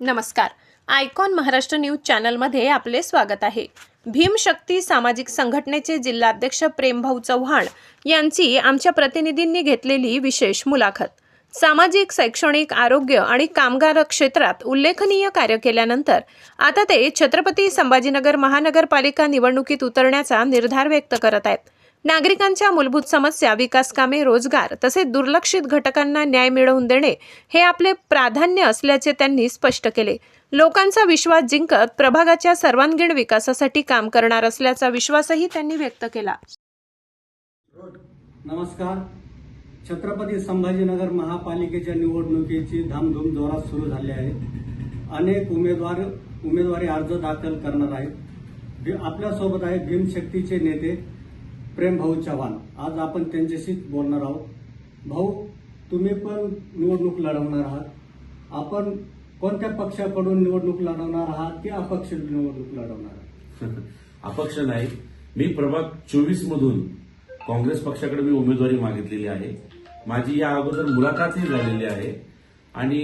नमस्कार. Icon Maharashtra news चॅनलमध्ये आपले स्वागत आहे. भीमशक्ती सामाजिक संघटनेचे जिल्हाध्यक्ष प्रेमभाऊ चव्हाण यांची आमच्या प्रतिनिधींनी घेतलेली विशेष मुलाखत. सामाजिक, शैक्षणिक, आरोग्य आणि कामगार क्षेत्रात उल्लेखनीय कार्य केल्यानंतर आता ते छत्रपती संभाजीनगर महानगरपालिका निवडणुकीत उतरण्याचा निर्धार व्यक्त करत आहेत. नागरिकांच्या मूलभूत समस्या, विकास कामे, रोजगार तसेच दुर्लक्षित घटकांना न्याय मिळवून देणे हे आपले प्राधान्य असल्याचे त्यांनी स्पष्ट केले. लोकांचा विश्वास जिंकत प्रभागाच्या सर्वांगीण विकासासाठी काम करणार असल्याचा विश्वासही त्यांनी व्यक्त केला. नमस्कार. छत्रपती संभाजीनगर महापालिकेच्या निवडणुकीची धामधूम जोरात सुरू झाली आहे. अनेक उमेदवारी अर्ज दाखल करणार आहेत. आपल्यासोबत आहे भीमशक्तीचे नेते प्रेमभाऊ चव्हाण. आज आपण त्यांच्याशी बोलणार आहोत. भाऊ, तुम्ही पण निवडणूक लढवणार आहात. आपण कोणत्या पक्षाकडून निवडणूक लढवणार आहात की अपक्ष निवडणूक लढवणार आहात? अपक्ष नाही, मी प्रभाग 24 मधून काँग्रेस पक्षाकडे मी उमेदवारी मागितलेली आहे. माझी या अगोदर मुलाखतही झालेली आहे आणि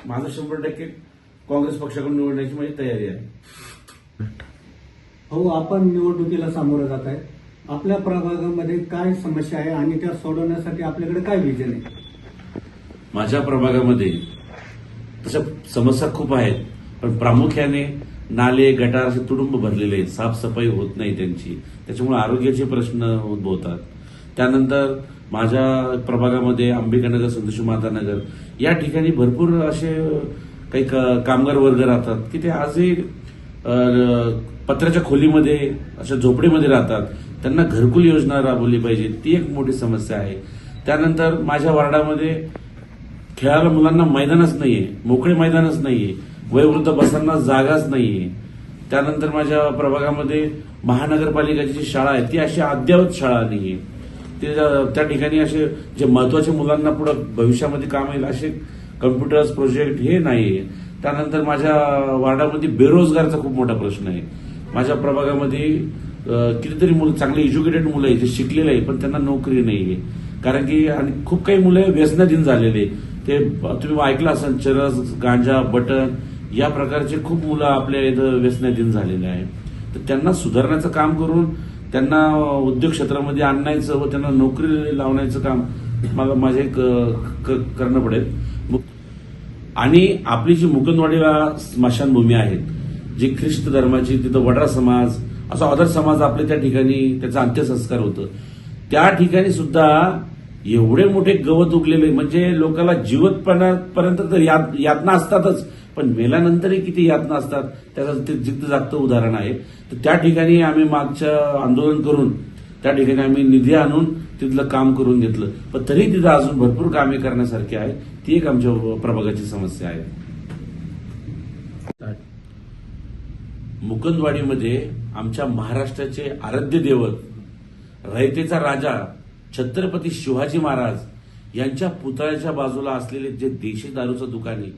माझं 100% काँग्रेस पक्षाकडून निवडण्याची माझी तयारी आहे. भाऊ, आपण निवडणुकीला सामोरं जात आहे. आपल्या प्रभागामध्ये काय समस्या आहे आणि त्या सोडवण्यासाठी आपल्याकडे काय विजन आहे? माझ्या प्रभागामध्ये तशा समस्या खूप आहेत, पण प्रामुख्याने नाले, गटार असे तुडुंब भरलेले आहेत. साफसफाई होत नाही त्यांची, त्याच्यामुळे आरोग्याचे प्रश्न उद्भवतात. त्यानंतर माझ्या प्रभागामध्ये अंबिकानगर, संतोषी माता नगर या ठिकाणी भरपूर असे काही कामगार वर्ग राहतात की ते आजही पत्र्याच्या खोलीमध्ये अशा झोपडीमध्ये राहतात. त्यांना घरकुल योजना राबवली पाहिजे, ती एक मोठी समस्या आहे. त्यानंतर माझ्या वार्डामध्ये खेळायला मुलांना मैदानच नाहीये, मोकळे मैदानच नाहीये, वयोवृद्ध बसांना जागाच नाहीये. त्यानंतर माझ्या प्रभागामध्ये महानगरपालिकेची जी शाळा आहे ती अशी अद्ययावत शाळा नाहीये. त्या ठिकाणी असे जे महत्वाचे मुलांना पुढे भविष्यामध्ये काम येईल असे कम्प्युटर्स प्रोजेक्ट हे नाहीये. त्यानंतर माझ्या वार्डामध्ये बेरोजगारचा खूप मोठा प्रश्न आहे. माझ्या प्रभागामध्ये कितीतरी मुलं, चांगले एज्युकेटेड मुलं आहे, जे शिकलेले आहे, पण त्यांना नोकरी नाहीये. कारण की आणि खूप काही मुलं व्यसनाधीन झालेले, ते तुम्ही ऐकलं असाल, चरस, गांजा, बटन या प्रकारचे खूप मुलं आपल्या इथं व्यसनाधीन झालेले आहेत. तर त्यांना सुधारण्याचं काम करून त्यांना उद्योग क्षेत्रामध्ये आणायचं व त्यांना नोकरी लावण्याचं काम मला माझे करणं पडेल. आणि आपली जी मुकुंदवाडीला स्मशानभूमी आहेत, जी ख्रिस्त धर्माची, तिथं वडरा समाज असा अदर समाज आपल्या त्या ठिकाणी त्याचा अंत्यसंस्कार होतं. त्या ठिकाणी सुद्धा एवढे मोठे गवत उगलेले, म्हणजे लोकांना जीवतपणापर्यंत तर यातना असतातच, पण मेल्यानंतरही किती यातना असतात त्याचं ते जिद्द जागतं उदाहरण आहे. तर त्या ठिकाणी आम्ही मागच्या आंदोलन करून त्या ठिकाणी आम्ही निधी आणून तिथलं काम करून घेतलं, पण तरी तिथं अजून भरपूर कामे करण्यासारखी आहे. ती एक आमच्या प्रभागाची समस्या आहे. मुकुंदवाडीमध्ये आमच्या महाराष्ट्राचे आराध्य दैवत, रयतेचा राजा छत्रपती शिवाजी महाराज यांच्या पुतळ्याच्या बाजूला असलेले जे देशी दारूचं दुकान आहे,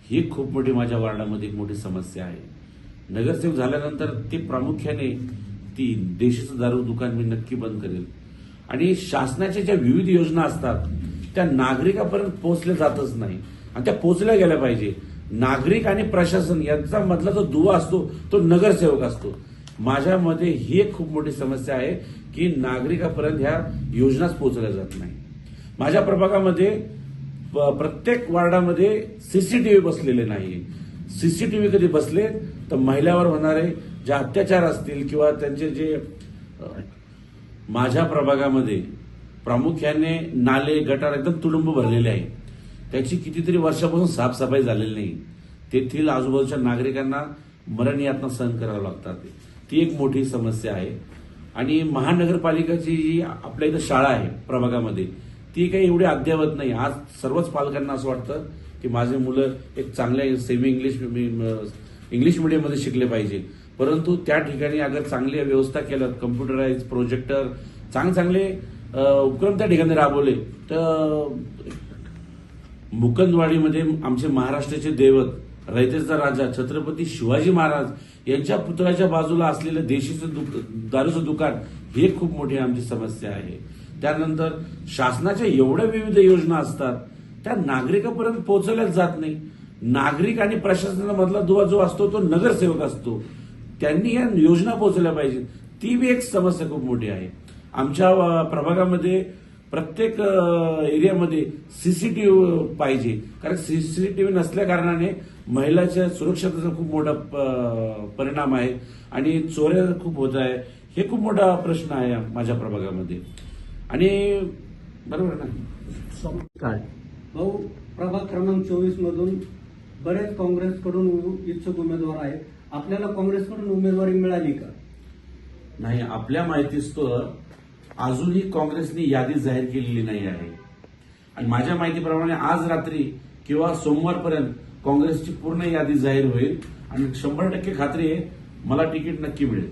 ही खूप मोठी माझ्या वार्डामध्ये एक मोठी समस्या आहे. नगरसेवक झाल्यानंतर ते प्रामुख्याने ती देशीचं दारू दुकान मी नक्की बंद करेल. आणि शासनाच्या ज्या विविध योजना असतात त्या नागरिकापर्यंत पोहोचल्या जातच नाही, आणि त्या पोहोचल्या गेल्या पाहिजे. नागरिक आणि प्रशासन यांचा मधला जो दुवा असतो तो नगरसेवक असतो. माझ्या मते ही एक खूप मोठी समस्या आहे की नागरिकापर्यंत ह्या योजनाच पोहोचल्या जात नाही. माझ्या प्रभागामध्ये प्रत्येक वार्डामध्ये सीसीटीव्ही बसलेले नाही. सीसीटीव्ही कधी बसले तर महिलावर होणारे जे अत्याचार असतील किंवा त्यांचे जे, माझ्या प्रभागामध्ये प्रामुख्याने नाले, गटार एकदम तुडुंब भरलेले आहे. त्याची कितीतरी वर्षापासून साफसफाई झालेली नाही. तेथील आजूबाजूच्या नागरिकांना मरण यातना सहन करावं लागतात. ती एक मोठी समस्या आहे. आणि महानगरपालिकेची जी आपल्या इथं शाळा आहे प्रभागामध्ये, ती काही एवढी अद्ययावत नाही. आज सर्वच पालकांना असं वाटतं की माझे मुलं एक चांगल्या सेमी इंग्लिश मीडियममध्ये शिकले पाहिजे, परंतु त्या ठिकाणी अगर चांगली व्यवस्था केलं, कम्प्युटराइज, प्रोजेक्टर, चांगले उपक्रम त्या ठिकाणी राबवले तर मुकुंदवाडीमध्ये आमचे महाराष्ट्राचे दैवत, रयतेचा राजा छत्रपती शिवाजी महाराज यांच्या पुतळ्याच्या बाजूला असलेलं देशीचं दारूचं दुकान ही खूप मोठी आमची समस्या आहे. त्यानंतर शासनाच्या एवढ्या विविध योजना असतात त्या नागरिकापर्यंत पोहोचवल्याच जात नाही. नागरिक आणि प्रशासनामधला दुवा जो असतो तो नगरसेवक असतो. त्यांनी या योजना पोहोचल्या पाहिजेत. ती बी एक समस्या खूप मोठी आहे. आमच्या प्रभागामध्ये प्रत्येक एरियामध्ये सीसीटीव्ही पाहिजे, कारण सीसीटीव्ही नसल्या कारणाने महिलाच्या सुरक्षतेचा खूप मोठा परिणाम आहे आणि चोऱ्या खूप होत आहे. हे खूप मोठा प्रश्न आहे माझ्या प्रभागामध्ये. आणि बरोबर ना भाऊ, प्रभाग क्रमांक 24 मधून बरेच काँग्रेसकडून इच्छुक उमेदवार आहेत. आपल्याला काँग्रेसकडून उमेदवारी मिळाली का? नाही, आपल्या माहितीस्तव अजूनही काँग्रेसने यादी जाहीर केलेली नाही आहे. आणि माझ्या माहितीप्रमाणे आज रात्री किंवा सोमवारपर्यंत काँग्रेसची पूर्ण यादी जाहीर होईल आणि 100% खात्री आहे मला तिकीट नक्की मिळेल.